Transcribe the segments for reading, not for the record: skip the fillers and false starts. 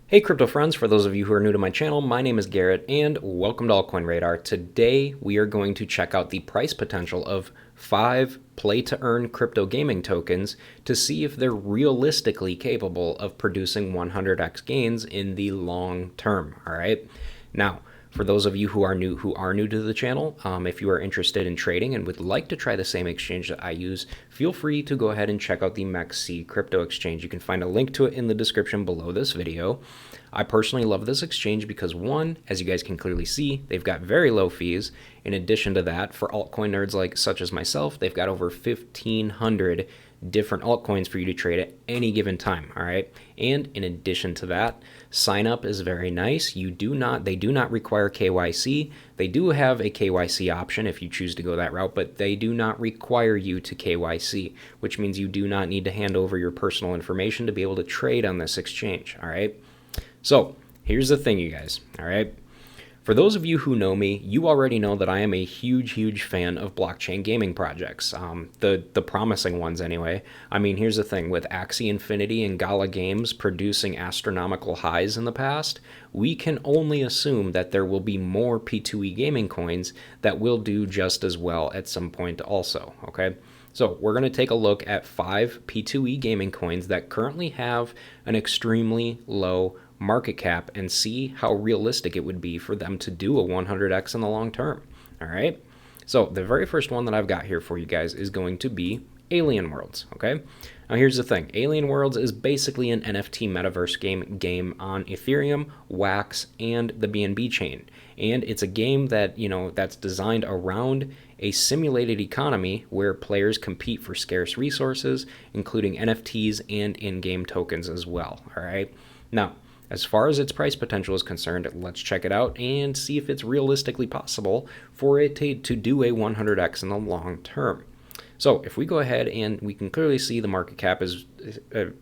Hey crypto friends, for those of you who are new to my channel, my name is Garrett and welcome to Altcoin Radar. Today we are going to check out the price potential of 5 play-to-earn crypto gaming tokens to see if they're realistically capable of producing 100x gains in the long term, all right? Now, for those of you who are new to the channel, if you are interested in trading and would like to try the same exchange that I use, feel free to go ahead and check out the MEXC crypto exchange. You can find a link to it in the description below this video. I personally love this exchange because one, as you guys can clearly see, they've got very low fees. In addition to that, for altcoin nerds like such as myself, they've got over 1,500 different altcoins for you to trade at any given time, all right? And in addition to that, sign up is very nice. They do not require KYC. They do have a KYC option if you choose to go that route, but they do not require you to KYC, which means you do not need to hand over your personal information to be able to trade on this exchange, all right? So here's the thing, you guys, all right? For those of you who know me, you already know that I am a huge fan of blockchain gaming projects, the promising ones anyway. I mean, here's the thing, with Axie Infinity and Gala Games producing astronomical highs in the past, we can only assume that there will be more P2E gaming coins that will do just as well at some point also, okay? So we're going to take a look at 5 P2E gaming coins that currently have an extremely low market cap and see how realistic it would be for them to do a 100x in the long term. All right. So the very first one that I've got here for you guys is going to be Alien Worlds. Okay. Now here's the thing. Alien Worlds is basically an NFT metaverse game on Ethereum, Wax, and the BNB chain. And it's a game that, that's designed around a simulated economy where players compete for scarce resources, including NFTs and in-game tokens as well. All right. Now, as far as its price potential is concerned, let's check it out and see if it's realistically possible for it to do a 100x in the long term. So if we go ahead and we can clearly see the market cap is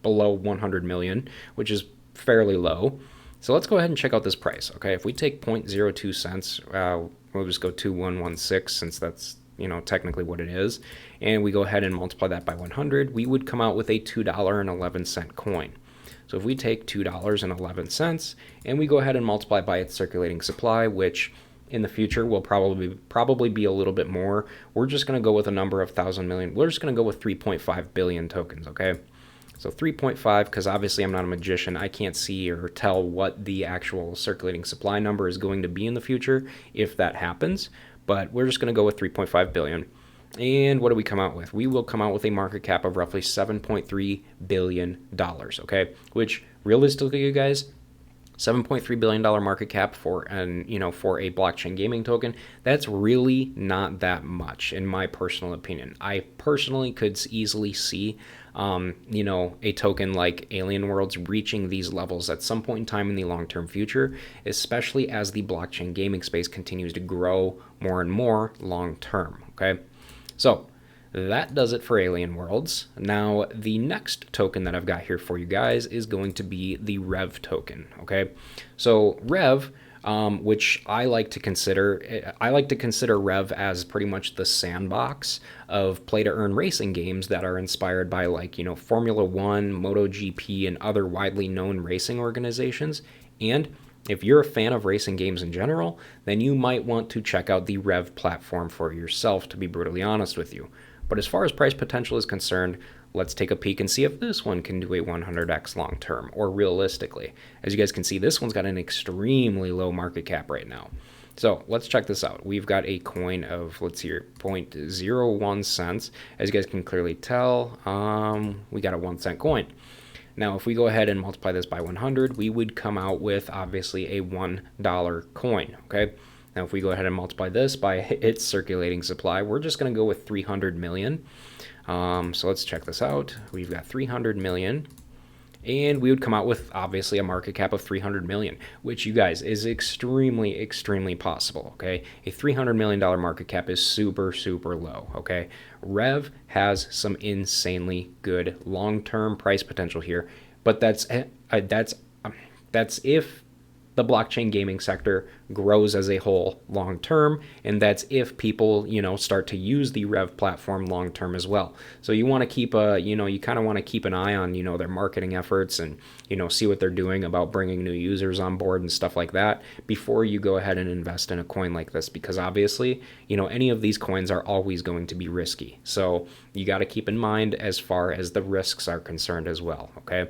below 100 million, which is fairly low. So let's go ahead and check out this price. Okay, if we take 0.02 cents, we'll just go 2116 since that's technically what it is, and we go ahead and multiply that by 100, we would come out with a $2.11 coin. So if we take $2.11 and we go ahead and multiply by its circulating supply, which in the future will probably be a little bit more, we're just going to go with a number of 1,000 million. We're just going to go with 3.5 billion tokens, okay? So 3.5, because obviously I'm not a magician, I can't see or tell what the actual circulating supply number is going to be in the future if that happens, but we're just going to go with 3.5 billion. And what do we come out with? We will come out with a market cap of roughly $7.3 billion, okay? Which realistically, you guys, $7.3 billion market cap for for a blockchain gaming token, that's really not that much in my personal opinion. I personally could easily see a token like Alien Worlds reaching these levels at some point in time in the long-term future, especially as the blockchain gaming space continues to grow more and more long-term, okay? So that does it for Alien Worlds. Now, the next token that I've got here for you guys is going to be the Rev token, okay? So Rev, which I like to consider Rev as pretty much the sandbox of play-to-earn racing games that are inspired by Formula One, MotoGP, and other widely known racing organizations. And if you're a fan of racing games in general, then you might want to check out the Rev platform for yourself, to be brutally honest with you. But as far as price potential is concerned, let's take a peek and see if this one can do a 100x long term, or realistically. As you guys can see, this one's got an extremely low market cap right now. So let's check this out. We've got a coin of, let's see here, 0.01 cents. As you guys can clearly tell, we got a 1 cent coin. Now, if we go ahead and multiply this by 100, we would come out with, obviously, a $1 coin, okay? Now, if we go ahead and multiply this by its circulating supply, we're just going to go with 300 million. So let's check this out. We've got 300 million, and we would come out with, obviously, a market cap of 300 million, which, you guys, is extremely possible, okay? A $300 million market cap is super low, okay? Rev has some insanely good long-term price potential here, but that's if the blockchain gaming sector grows as a whole long term, and that's if people, start to use the Rev platform long term as well. So you want to keep you kind of want to keep an eye on, their marketing efforts and, see what they're doing about bringing new users on board and stuff like that before you go ahead and invest in a coin like this, because obviously, any of these coins are always going to be risky. So you got to keep in mind as far as the risks are concerned as well. Okay.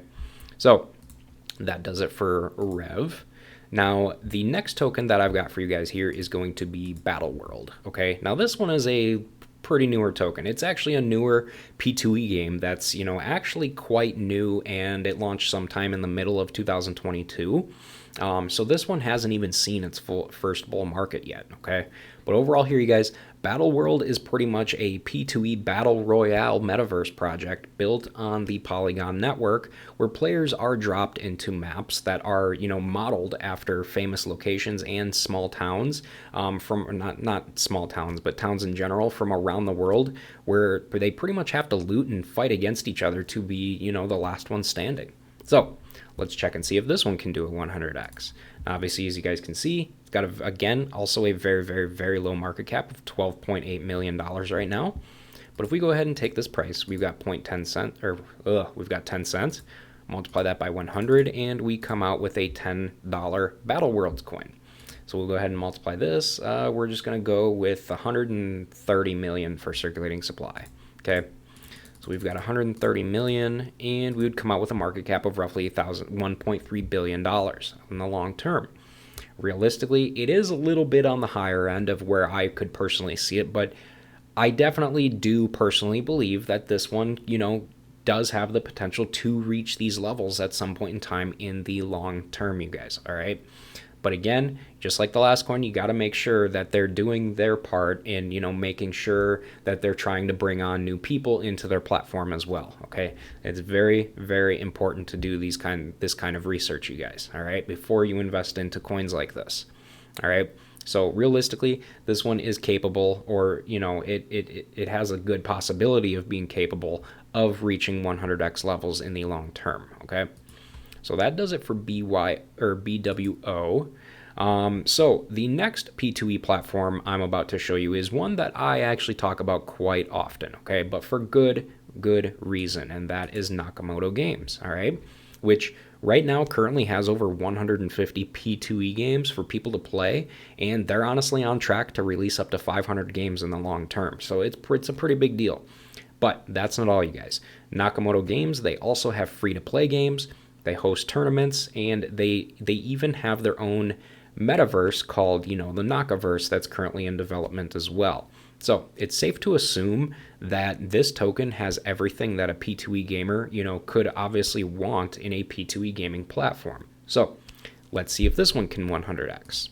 So that does it for Rev. Now, the next token that I've got for you guys here is going to be Battle World. Okay, now this one is a pretty newer token. It's actually a newer P2E game that's, actually quite new, and it launched sometime in the middle of 2022. So this one hasn't even seen its first bull market yet, okay? But overall here, you guys, Battle World is pretty much a P2E Battle Royale metaverse project built on the Polygon network, where players are dropped into maps that are, modeled after famous locations and small towns from, not small towns, but towns in general from around the world, where they pretty much have to loot and fight against each other to be, the last one standing. So let's check and see if this one can do a 100x. Obviously, as you guys can see, it's got, again, also a very, very, very low market cap of $12.8 million right now. But if we go ahead and take this price, we've got 10 cents, we've got 10 cents, multiply that by 100, and we come out with a $10 Battle Worlds coin. So we'll go ahead and multiply this. We're just going to go with 130 million for circulating supply. Okay. So we've got 130 million, and we would come out with a market cap of roughly $1.3 billion in the long term. Realistically, it is a little bit on the higher end of where I could personally see it, but I definitely do personally believe that this one, does have the potential to reach these levels at some point in time in the long term, you guys, all right? But again, just like the last coin, you got to make sure that they're doing their part in, making sure that they're trying to bring on new people into their platform as well. Okay, it's very, very important to do this kind of research, you guys. All right, before you invest into coins like this. All right. So realistically, this one is capable, or it has a good possibility of being capable of reaching 100x levels in the long term. Okay. So that does it for BWO. So the next P2E platform I'm about to show you is one that I actually talk about quite often, okay, but for good reason, and that is Nakamoto Games, all right, which right now currently has over 150 P2E games for people to play, and they're honestly on track to release up to 500 games in the long term. So it's a pretty big deal. But that's not all, you guys. Nakamoto Games, they also have free-to-play games. They host tournaments, and they even have their own metaverse called, the Nakaverse, that's currently in development as well. So it's safe to assume that this token has everything that a P2E gamer, could obviously want in a P2E gaming platform. So let's see if this one can 100x.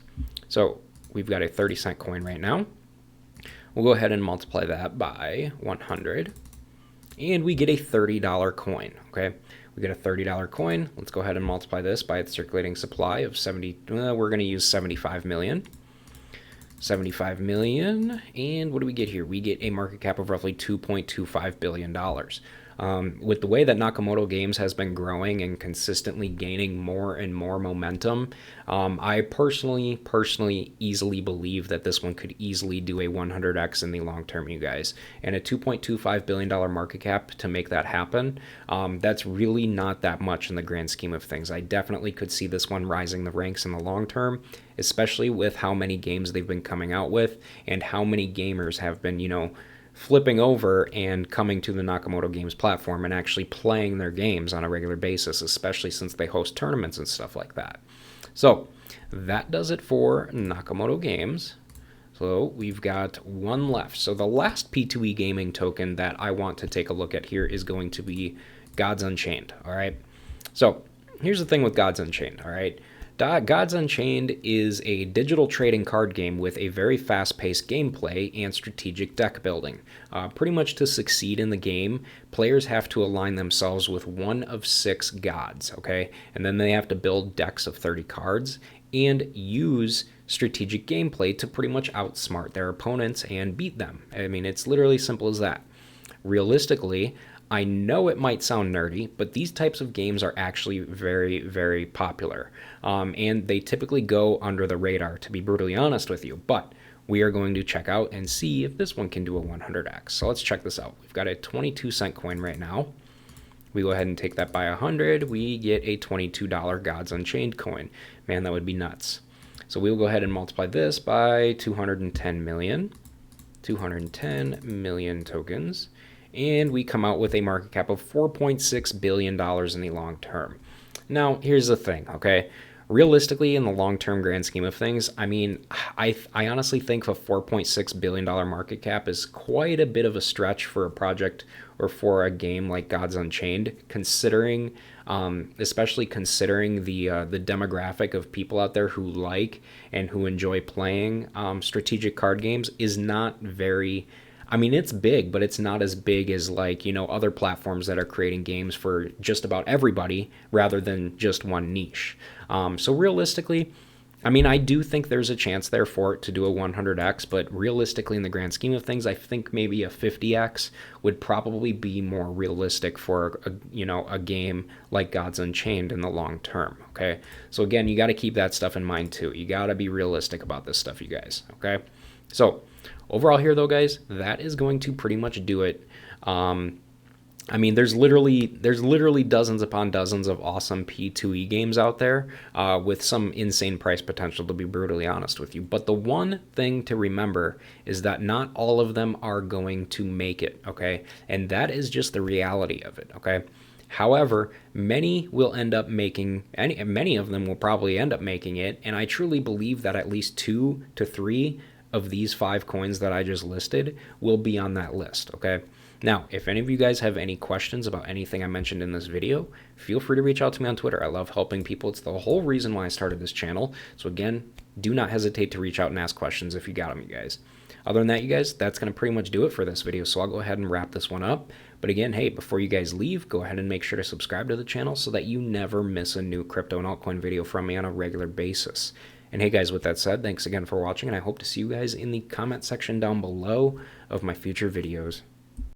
So we've got a 30-cent coin right now. We'll go ahead and multiply that by 100, and we get a $30 coin, okay? We get a $30 coin. Let's go ahead and multiply this by its circulating supply of 70. We're going to use 75 million. 75 million. And what do we get here? We get a market cap of roughly $2.25 billion. With the way that Nakamoto Games has been growing and consistently gaining more and more momentum, I personally easily believe that this one could easily do a 100x in the long term, you guys. And a $2.25 billion market cap to make that happen, that's really not that much in the grand scheme of things. I definitely could see this one rising the ranks in the long term, especially with how many games they've been coming out with and how many gamers have been, flipping over and coming to the Nakamoto Games platform and actually playing their games on a regular basis, especially since they host tournaments and stuff like that. So that does it for Nakamoto Games. So we've got one left. So the last P2E gaming token that I want to take a look at here is going to be Gods Unchained, all right? So here's the thing with Gods Unchained, all right? Gods Unchained is a digital trading card game with a very fast-paced gameplay and strategic deck building. Pretty much to succeed in the game, players have to align themselves with one of 6 gods, okay? And then they have to build decks of 30 cards and use strategic gameplay to pretty much outsmart their opponents and beat them. I mean, it's literally simple as that. Realistically, I know it might sound nerdy, but these types of games are actually very, very popular. And they typically go under the radar, to be brutally honest with you. But we are going to check out and see if this one can do a 100x. So let's check this out. We've got a 22-cent coin right now. We go ahead and take that by 100. We get a $22 Gods Unchained coin. Man, that would be nuts. So we'll go ahead and multiply this by 210 million. 210 million tokens. And we come out with a market cap of $4.6 billion in the long term. Now, here's the thing, okay? Realistically, in the long-term grand scheme of things, I mean, I honestly think a $4.6 billion market cap is quite a bit of a stretch for a project or for a game like Gods Unchained, considering, especially considering the demographic of people out there who like and who enjoy playing strategic card games is not very. I mean, it's big, but it's not as big as, like, you know, other platforms that are creating games for just about everybody rather than just one niche. So realistically, I mean, I do think there's a chance there for it to do a 100x, but realistically, in the grand scheme of things, I think maybe a 50x would probably be more realistic for a game like Gods Unchained in the long term. Okay, so again, you got to keep that stuff in mind too. You got to be realistic about this stuff, you guys. Okay, so overall here, though, guys, that is going to pretty much do it. I mean, there's literally dozens upon dozens of awesome P2E games out there with some insane price potential, to be brutally honest with you. But the one thing to remember is that not all of them are going to make it, okay? And that is just the reality of it, okay? However, many will end up making, many of them will probably end up making it, and I truly believe that at least 2 to 3 of these 5 coins that I just listed will be on that list, okay? Now, if any of you guys have any questions about anything I mentioned in this video, feel free to reach out to me on Twitter. I love helping people. It's the whole reason why I started this channel. So again, do not hesitate to reach out and ask questions if you got them, you guys. Other than that, you guys, that's going to pretty much do it for this video. So I'll go ahead and wrap this one up. But again, hey, before you guys leave, go ahead and make sure to subscribe to the channel so that you never miss a new crypto and altcoin video from me on a regular basis. And hey guys, with that said, thanks again for watching, and I hope to see you guys in the comment section down below of my future videos.